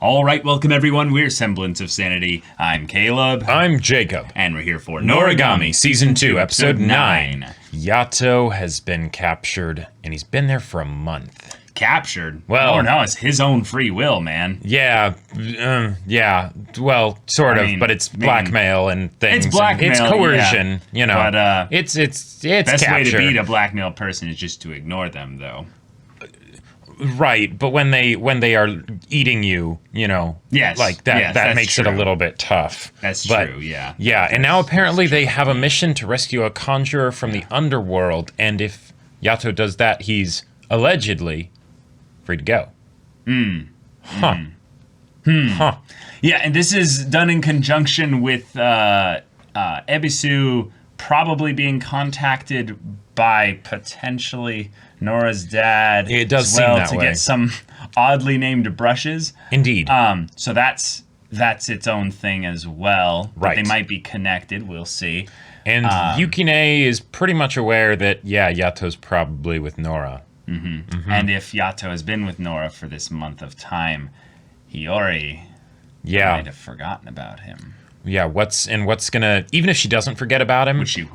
All right, welcome everyone. We're Semblance of Sanity. I'm Caleb. I'm Jacob. And we're here for Noragami, Season 2, Episode 9. Yato has been captured, and he's been there for a month. Captured? Well, oh no, it's his own free will, man. Yeah, well, sort of, but it's blackmail and things. It's blackmail, it's coercion, you know. But, it's best capture. way to beat a blackmail person is just to ignore them, though. Right, but when they are eating you, you know, yes, like that, that makes true. it a little bit tough. That's true, yeah. Yeah, and now apparently they have a mission to rescue a conjurer from the Underworld, and if Yato does that, he's allegedly free to go. Huh. Yeah, and this is done in conjunction with Ebisu probably being contacted by potentially Nora's dad. It does as well, seem that to way. get some oddly named brushes. Indeed. So that's its own thing as well. Right. But they might be connected. We'll see. And Yukine is pretty much aware that, yeah, Yato's probably with Nora. And if Yato has been with Nora for this month of time, Hiyori might have forgotten about him. Yeah, what's gonna, even if she doesn't forget about him, Which she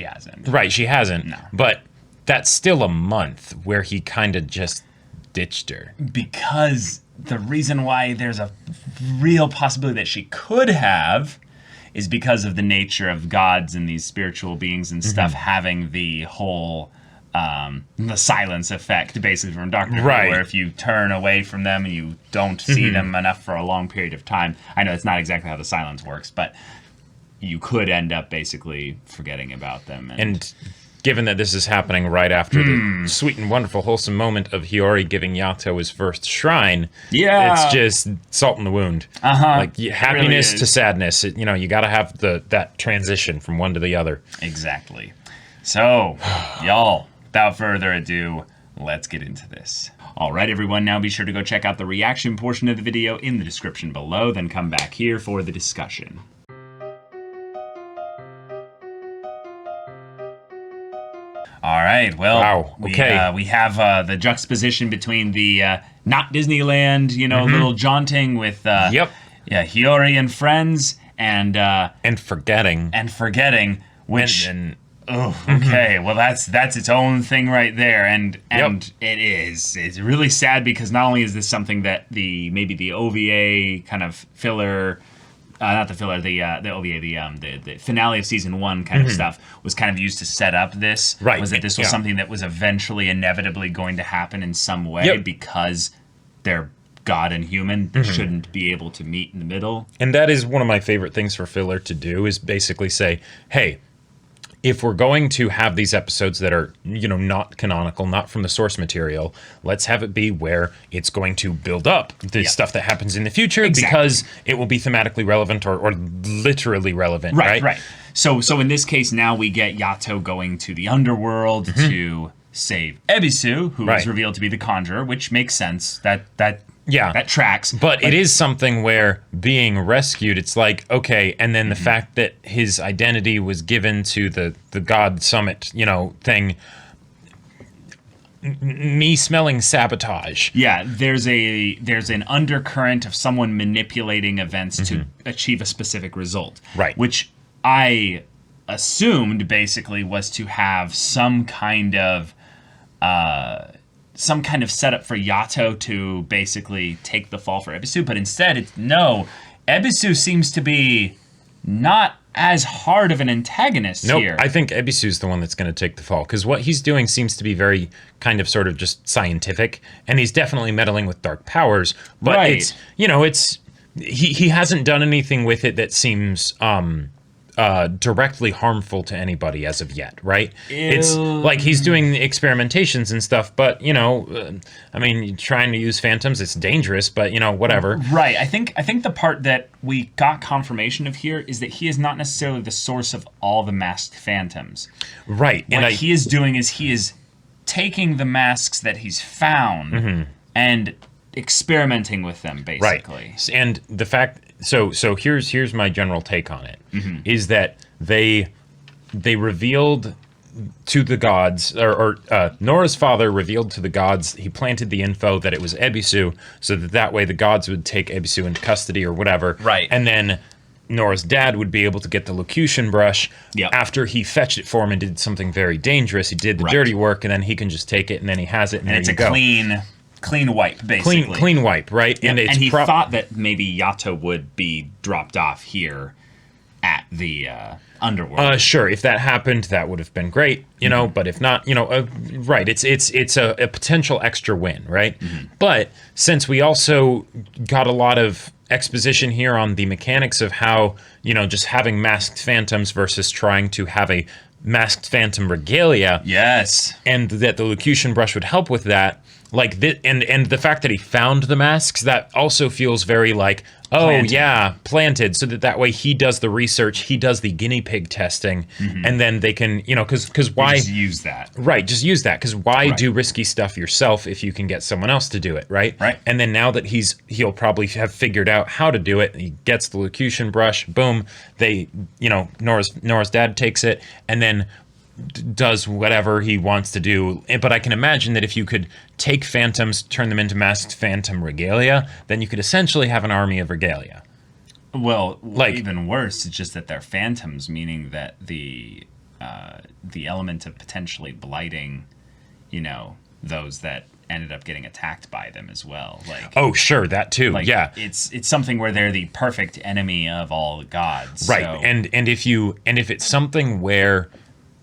hasn't. right? She hasn't. No. But that's still a month where he kind of just ditched her. Because the reason why there's a real possibility that she could have is because of the nature of gods and these spiritual beings and stuff having the whole the silence effect, basically, from Doctor Who, Right. where if you turn away from them and you don't see them enough for a long period of time, I know it's not exactly how the silence works, but you could end up basically forgetting about them. And given that this is happening right after the sweet and wonderful, wholesome moment of Hiyori giving Yato his first shrine, it's just salt in the wound. Like happiness really to sadness. You know, you got to have that transition from one to the other. Exactly. So, y'all, without further ado, let's get into this. All right, everyone, now be sure to go check out the reaction portion of the video in the description below, then come back here for the discussion. All right, well, Wow, okay. we have the juxtaposition between the not Disneyland, you know, little jaunting with Hiyori and friends, and forgetting. which... And well, that's its own thing right there, and it's really sad because not only is this something that maybe the OVA kind of filler, not the filler, the OVA, the finale of season 1 kind of stuff was kind of used to set up this. Right. Was that this was something that was eventually inevitably going to happen in some way because they're God and human, they shouldn't be able to meet in the middle. And that is one of my favorite things for filler to do, is basically say, hey, if we're going to have these episodes that are, you know, not canonical, not from the source material, let's have it be where it's going to build up the stuff that happens in the future because it will be thematically relevant or literally relevant, right? Right. So in this case, now we get Yato going to the Underworld to save Ebisu, who is revealed to be the Conjurer, which makes sense. That tracks. But it is something where being rescued, it's like, okay, and then the fact that his identity was given to the God Summit, you know, thing, me smelling sabotage. Yeah, there's an undercurrent of someone manipulating events to achieve a specific result. Right. Which I assumed basically was to have some kind of setup for Yato to basically take the fall for Ebisu, but instead Ebisu seems to be not as hard of an antagonist here. I think Ebisu's the one that's going to take the fall, because what he's doing seems to be very kind of sort of just scientific, and he's definitely meddling with dark powers, but it's, you know, he hasn't done anything with it that seems directly harmful to anybody as of yet, right? It's like he's doing experimentations and stuff, but, you know, I mean, trying to use phantoms, it's dangerous, but, you know, whatever. Right. I think the part that we got confirmation of here is that he is not necessarily the source of all the masked phantoms. Right. What he is doing is he is taking the masks that he's found and experimenting with them, basically. Right. And the fact... So here's my general take on it, is that they revealed to the gods, or Nora's father revealed to the gods, he planted the info that it was Ebisu, so that way the gods would take Ebisu into custody or whatever. Right. And then Nora's dad would be able to get the locution brush after he fetched it for him and did something very dangerous. He did the dirty work, and then he can just take it, and then he has it, and there it's you go. Clean wipe, basically. Clean wipe, right? Yep. And he thought that maybe Yato would be dropped off here at the Underworld. Sure, if that happened, that would have been great, you know. But if not, right? It's a potential extra win, right? But since we also got a lot of exposition here on the mechanics of how, just having masked phantoms versus trying to have a masked phantom regalia. Yes. And that the locution brush would help with that. Like this, and the fact that he found the masks, that also feels very like, planted, so that way he does the research, he does the guinea pig testing, and then they can, because why just use that, right? Just use that, because why do risky stuff yourself if you can get someone else to do it, right? Right. And then now that he'll probably have figured out how to do it, he gets the locution brush, boom, they, Nora's dad takes it, and then does whatever he wants to do. But I can imagine that if you could take phantoms, turn them into masked phantom regalia, then you could essentially have an army of regalia. Well, even worse, it's just that they're phantoms, meaning that the element of potentially blighting, those that ended up getting attacked by them as well. Oh, sure, that too. Yeah, it's something where they're the perfect enemy of all the gods. Right, so. and if it's something where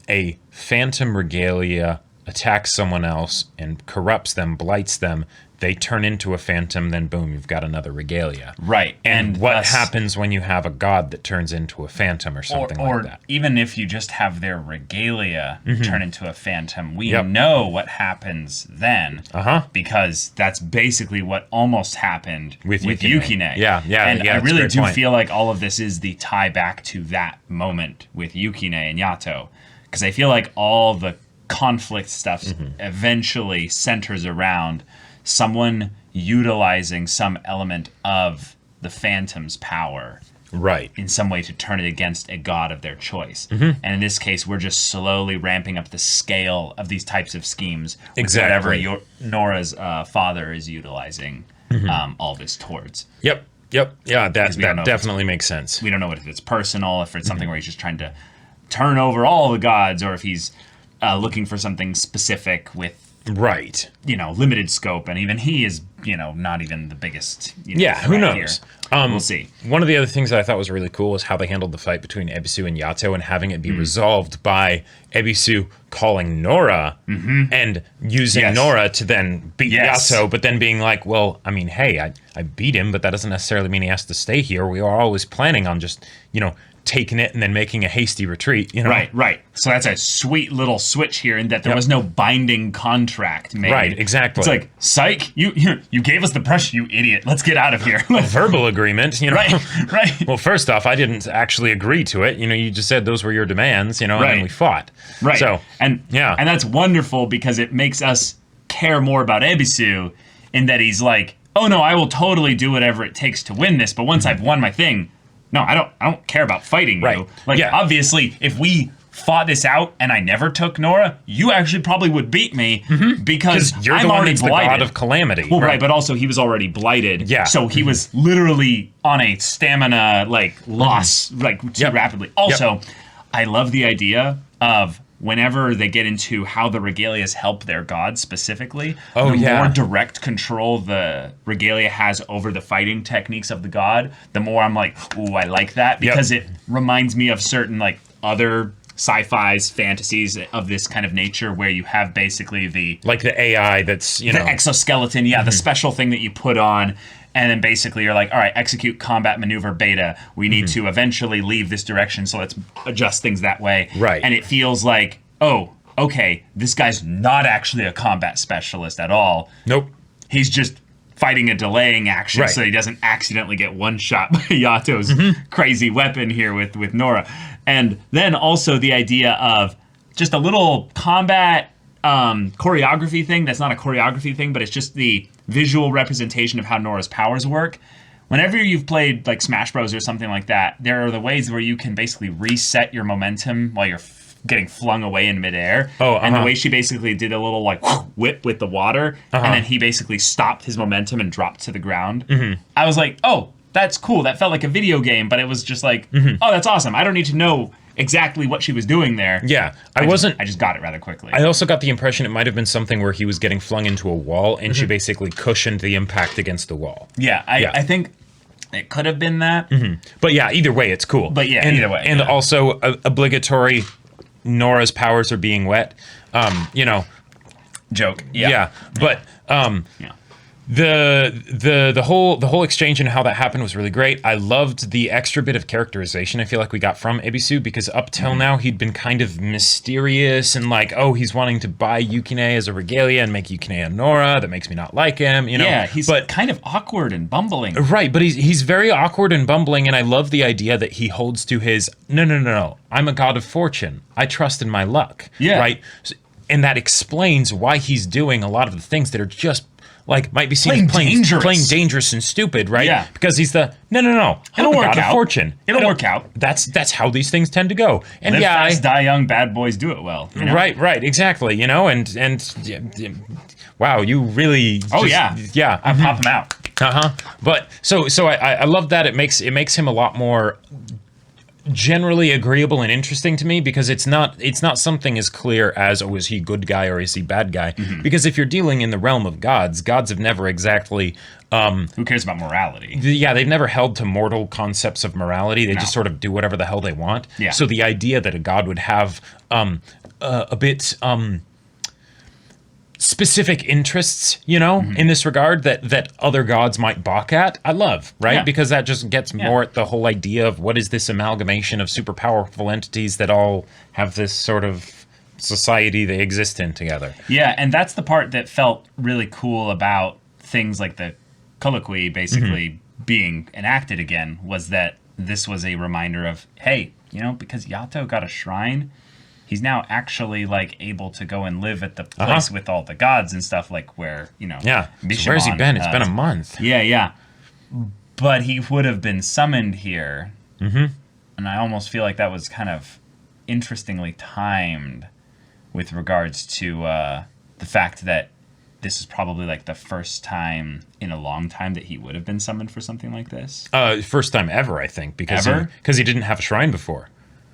a phantom regalia attacks someone else and corrupts them, blights them, they turn into a phantom, then boom, you've got another regalia. Right. And what happens when you have a god that turns into a phantom or something like that? Or even if you just have their regalia turn into a phantom, we know what happens then. Because that's basically what almost happened with Yukine. Yeah. And I really do feel like all of this is the tie back to that moment with Yukine and Yato. Because I feel like all the conflict stuff eventually centers around someone utilizing some element of the Phantom's power, right, in some way to turn it against a god of their choice. And in this case, we're just slowly ramping up the scale of these types of schemes with whatever Nora's father is utilizing all this towards. Yep. Yeah, that definitely makes sense. We don't know if it's personal, if it's something where he's just trying to turn over all the gods, or if he's looking for something specific with limited scope, and even he is not even the biggest who knows here. We'll see. One of the other things that I thought was really cool was how they handled the fight between Ebisu and Yato, and having it be resolved by Ebisu calling Nora and using Nora to then beat Yato, but then being like, well, I mean, hey, I beat him, but that doesn't necessarily mean he has to stay here. We are always planning on just taking it and then making a hasty retreat, Right. So that's a sweet little switch here, in that there was no binding contract made. Right, exactly. It's like, psych, you gave us the brush, you idiot. Let's get out of here. A verbal agreement, Right. Well, first off, I didn't actually agree to it. You just said those were your demands, and then we fought. Right. So, and that's wonderful, because it makes us care more about Ebisu, in that he's like, oh no, I will totally do whatever it takes to win this, but once I've won my thing, no, I don't care about fighting you. Obviously, if we fought this out and I never took Nora, you actually probably would beat me, because you're I'm the one already that's blighted. The god of calamity. Well, right, but also he was already blighted. Yeah. So he was literally on a stamina loss too rapidly. Also, I love the idea of whenever they get into how the regalias help their gods specifically, the more direct control the regalia has over the fighting techniques of the god, the more I'm like, ooh, I like that, because it reminds me of certain other sci-fi's fantasies of this kind of nature, where you have basically the AI that's the exoskeleton, the special thing that you put on. And then basically you're like, all right, execute combat maneuver beta. We need to eventually leave this direction, so let's adjust things that way. Right. And it feels like, oh, okay, this guy's not actually a combat specialist at all. Nope. He's just fighting a delaying action so he doesn't accidentally get one shot by Yato's crazy weapon here with Nora. And then also the idea of just a little combat choreography thing that's not a choreography thing, but it's just the visual representation of how Nora's powers work. Whenever you've played Smash Bros or something like that, there are the ways where you can basically reset your momentum while you're getting flung away in midair. Oh, and the way she basically did a little like whip with the water, and then he basically stopped his momentum and dropped to the ground. I was like, oh, that's cool. That felt like a video game, but it was just like, oh, that's awesome. I don't need to know exactly what she was doing there. Yeah, I just got it rather quickly. I also got the impression it might have been something where he was getting flung into a wall, and she basically cushioned the impact against the wall. Yeah, I think it could have been that. But yeah, either way, it's cool. But yeah, either way. And also, obligatory, Nora's powers are being wet. Joke. Yeah. But Yeah. the whole exchange and how that happened was really great. I loved the extra bit of characterization I feel like we got from Ebisu, because up till now he'd been kind of mysterious and like, oh, he's wanting to buy Yukine as a Regalia and make Yukine a Nora. That makes me not like him, you know. Yeah, he's kind of awkward and bumbling. Right, but he's very awkward and bumbling, and I love the idea that he holds to his no. I'm a god of fortune. I trust in my luck. Yeah. Right? And that explains why he's doing a lot of the things that are just like might be seen as playing dangerous and stupid, right? Yeah. Because he's the no. It'll work out of out. fortune. It'll work out. That's how these things tend to go. And Live yeah, fast, die young, bad boys do it well. You know? right, exactly. You know, and wow, you really. Oh yeah. I pop him out. But so I love that it makes him a lot more generally agreeable and interesting to me, because it's not something as clear as, oh, is he good guy or is he bad guy? Because if you're dealing in the realm of gods have never exactly who cares about morality? They've never held to mortal concepts of morality. They just sort of do whatever the hell they want. Yeah. So the idea that a god would have a bit specific interests, you know, in this regard that other gods might balk at, I love, right? Yeah. Because that just gets more at the whole idea of what is this amalgamation of super powerful entities that all have this sort of society they exist in together. Yeah, and that's the part that felt really cool about things like the colloquy basically being enacted again, was that this was a reminder of, hey, you know, because Yato got a shrine, he's now actually like able to go and live at the place with all the gods and stuff, like where, you know. Yeah. So where's he been? It's been a month. Yeah. But he would have been summoned here. And I almost feel like that was kind of interestingly timed with regards to the fact that this is probably like the first time in a long time that he would have been summoned for something like this. First time ever, I think, because he didn't have a shrine before.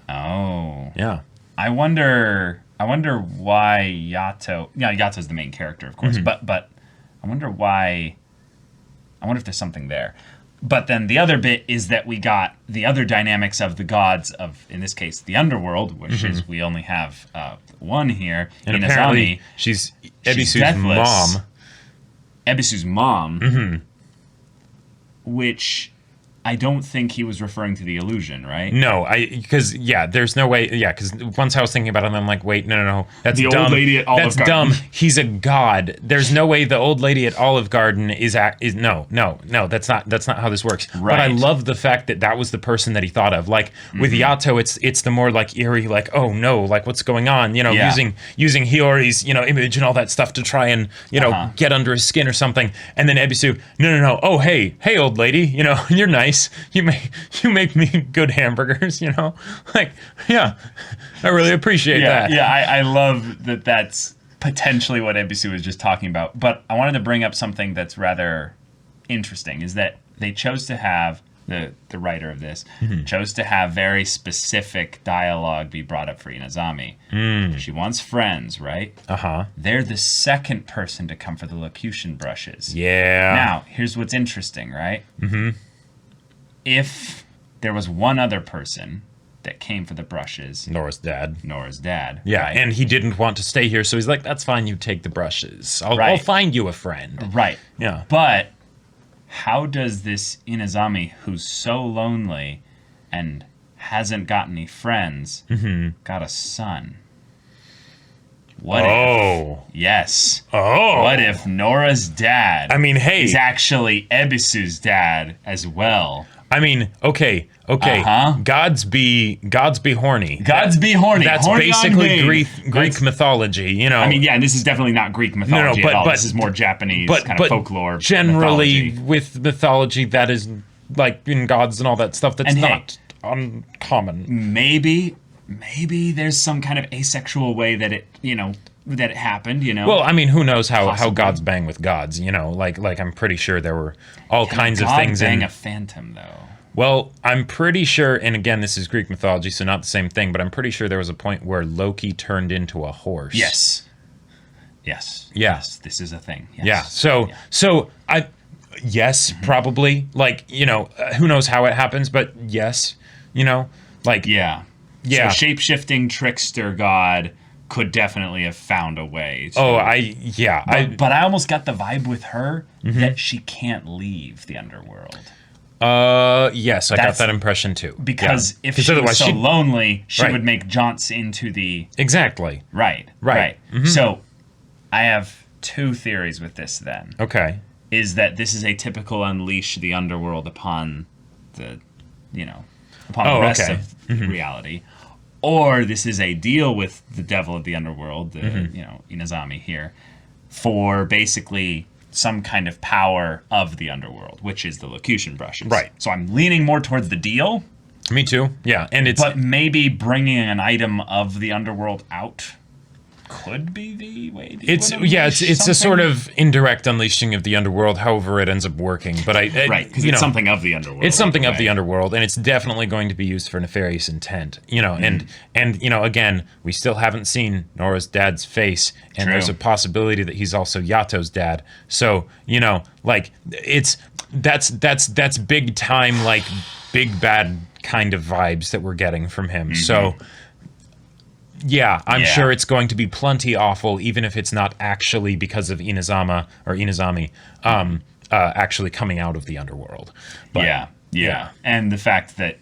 Oh. Yeah. I wonder why Yato. Yeah, Yato's the main character, of course. But I wonder why. I wonder if there's something there. But then the other bit is that we got the other dynamics of the gods of, in this case, the Underworld, which is we only have one here. And apparently she's Ebisu's mom. Ebisu's mom. Which I don't think he was referring to the illusion, right? No, because there's no way. Yeah, because once I was thinking about it, I'm like, wait, no, that's the dumb. old lady at Olive Garden. That's dumb. He's a god. There's no way the old lady at Olive Garden is no. That's not how this works. Right. But I love the fact that was the person that he thought of. Like with Yato, it's the more like eerie, like, oh no, like what's going on? You know, using Hiyori's image and all that stuff to try and get under his skin or something. And then Ebisu, no. Oh hey old lady, you're nice. You make me good hamburgers, like, yeah, I really appreciate that. Yeah, I love that. That's potentially what Ebisu was just talking about. But I wanted to bring up something that's rather interesting, is that they chose to have the writer of this chose to have very specific dialogue be brought up for Inazami. She wants friends, right? They're the second person to come for the locution brushes. Yeah. Now, here's what's interesting, right? If there was one other person that came for the brushes, Nora's dad. Yeah, right? And he didn't want to stay here, so he's like, that's fine, you take the brushes. I'll find you a friend. Right. Yeah. But how does this Inazami, who's so lonely and hasn't got any friends, got a son? What if? Yes. Oh. What if Nora's dad? is actually Ebisu's dad as well? Okay. Gods be horny. Gods be horny. That's horny basically Greek mythology, and this is definitely not Greek mythology at all. This is more Japanese kind of folklore. Generally, mythology. with mythology, that is like in gods and all that stuff. That's not uncommon. Maybe maybe there's some kind of asexual way that it, that it happened, Well, I mean, who knows how Possibly. gods bang with gods, like I'm pretty sure there were all kinds of God things bang in a phantom, though. Well, I'm pretty sure, and again, this is Greek mythology, so not the same thing, but I'm pretty sure there was a point where Loki turned into a horse. Yes. Yeah. Yes, this is a thing. Yes. Yeah. So yes, probably. Like, who knows how it happens, but yes, like. Yeah. Yeah. So shape-shifting trickster god could definitely have found a way to... But I almost got the vibe with her that she can't leave the underworld. Yes, I got that impression too. Because if she was so lonely, she would make jaunts into the... Exactly. Right. Mm-hmm. So, I have two theories with this then. Okay. Is that this is a typical unleash the underworld upon the, upon the rest of reality. Or this is a deal with the devil of the underworld, the, Inazami here, for basically some kind of power of the underworld, which is the locution brushes. Right. So I'm leaning more towards the deal. Me too. Yeah, and But maybe bringing an item of the underworld out could be the way. It's a sort of indirect unleashing of the underworld. However, it ends up working. But because it's something of the underworld. It's something of the underworld, and it's definitely going to be used for nefarious intent. And again, we still haven't seen Nora's dad's face, and True. there's a possibility that he's also Yato's dad. So that's big time, like big bad kind of vibes that we're getting from him. So. Yeah, I'm sure it's going to be plenty awful, even if it's not actually because of Inazami actually coming out of the underworld. But, yeah. And the fact that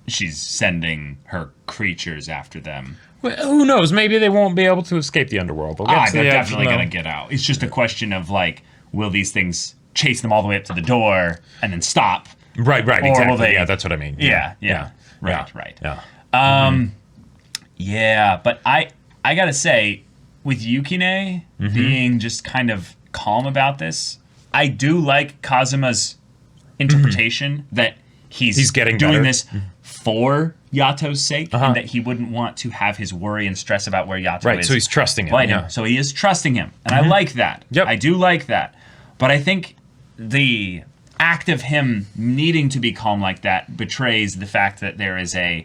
she's sending her creatures after them. Well, who knows? Maybe they won't be able to escape the underworld. They're definitely going to get out. It's just a question of, like, will these things chase them all the way up to the door and then stop? Right, or exactly. Will they, that's what I mean. Yeah. Right. Yeah. Yeah, but I gotta say, with Yukine being just kind of calm about this, I do like Kazuma's interpretation that he's getting doing better. this for Yato's sake, and that he wouldn't want to have his worry and stress about where Yato is. Right, so he's trusting him. Yeah. So he is trusting him, and I like that. Yep. I do like that. But I think the act of him needing to be calm like that betrays the fact that there is a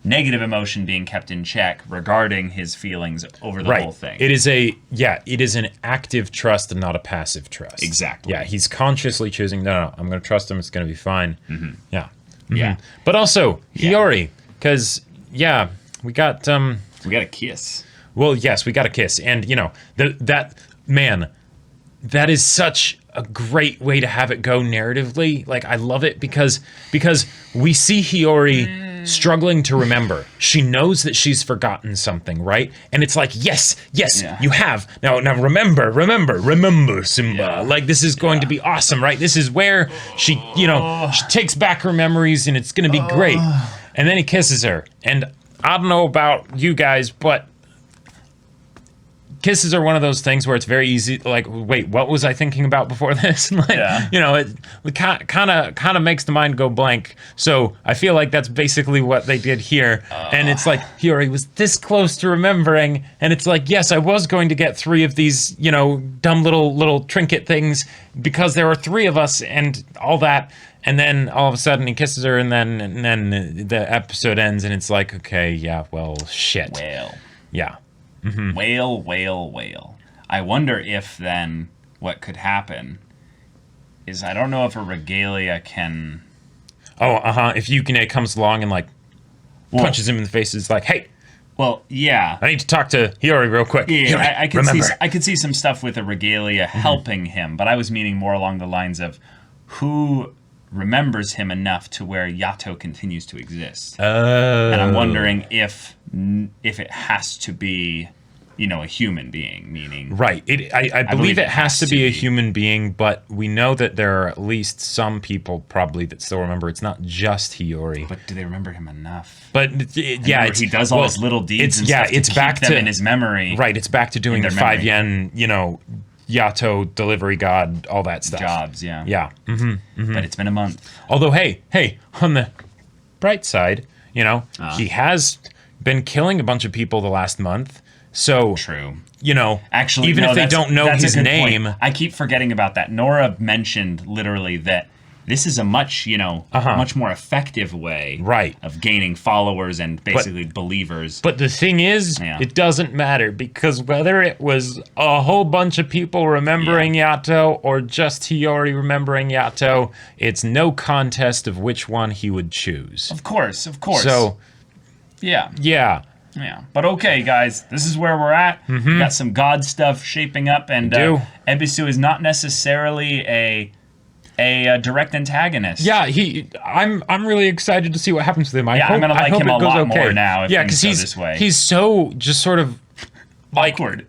negative emotion being kept in check regarding his feelings over the whole thing. It is an active trust and not a passive trust. Exactly. Yeah, he's consciously choosing, no, I'm going to trust him, it's going to be fine. Yeah. Yeah. But also, Hiyori, because, we got... we got a kiss. Well, yes, we got a kiss. And, that is such a great way to have it go narratively. Like, I love it because we see Hiyori struggling to remember. She knows that she's forgotten something, right? And it's like, yes, you have. Now remember, Simba. Yeah. Like, this is going to be awesome, right? This is where she takes back her memories, and it's going to be great. And then he kisses her. And I don't know about you guys, but kisses are one of those things where it's very easy, like, wait, what was I thinking about before this? It kind of makes the mind go blank. So I feel like that's basically what they did here. And it's like, Hiyori was this close to remembering, and it's like, yes, I was going to get 3 of these, dumb little trinket things because there are 3 of us and all that. And then all of a sudden he kisses her, and then the episode ends, and it's like, okay, yeah, well, shit. Well. Yeah. Whale. I wonder if then what could happen is, I don't know if a Regalia can... If Yukine comes along and, like, punches him in the face, it's like, hey... Well, yeah. I need to talk to Hiyori real quick. Yeah, Hiyori, I could see some stuff with a Regalia helping him, but I was meaning more along the lines of who remembers him enough to where Yato continues to exist. Oh. And I'm wondering if it has to be, a human being, meaning... Right. I believe it has to be a human being, but we know that there are at least some people probably that still remember. It's not just Hiyori. But do they remember him enough? But, he does all his little deeds and stuff it's to back keep them in his memory. Right, it's back to doing the 5 yen, Yato, delivery god, all that stuff. Jobs, yeah. Yeah. But it's been a month. Although, hey, on the bright side, he has been killing a bunch of people the last month. So True. You know, actually, even no, if they don't know his name, point. I keep forgetting about that. Nora mentioned literally that this is a much, much more effective way of gaining followers and basically believers. But the thing is, it doesn't matter, because whether it was a whole bunch of people remembering Yato or just Hiyori remembering Yato, it's no contest of which one he would choose. Of course. So, yeah. But okay, guys, this is where we're at. We got some god stuff shaping up, and Ebisu is not necessarily a direct antagonist. Yeah, I'm really excited to see what happens with him. I'm gonna like him a lot more now. If because he's so just sort of awkward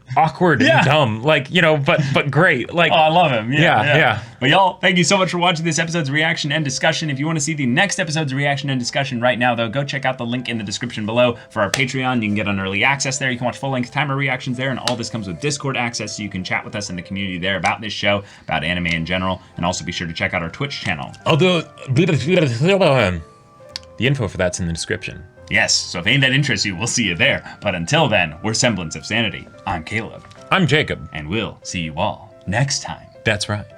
and dumb, but great. Like, oh, I love him. Yeah. But y'all, thank you so much for watching this episode's reaction and discussion. If you want to see the next episode's reaction and discussion right now, though, go check out the link in the description below for our Patreon. You can get an early access there. You can watch full-length timer reactions there, and all this comes with Discord access, so you can chat with us in the community there about this show, about anime in general, and also be sure to check out our Twitch channel. Although the info for that's in the description. Yes, so if any of that interests you, we'll see you there. But until then, we're Semblance of Sanity. I'm Caleb. I'm Jacob. And we'll see you all next time. That's right.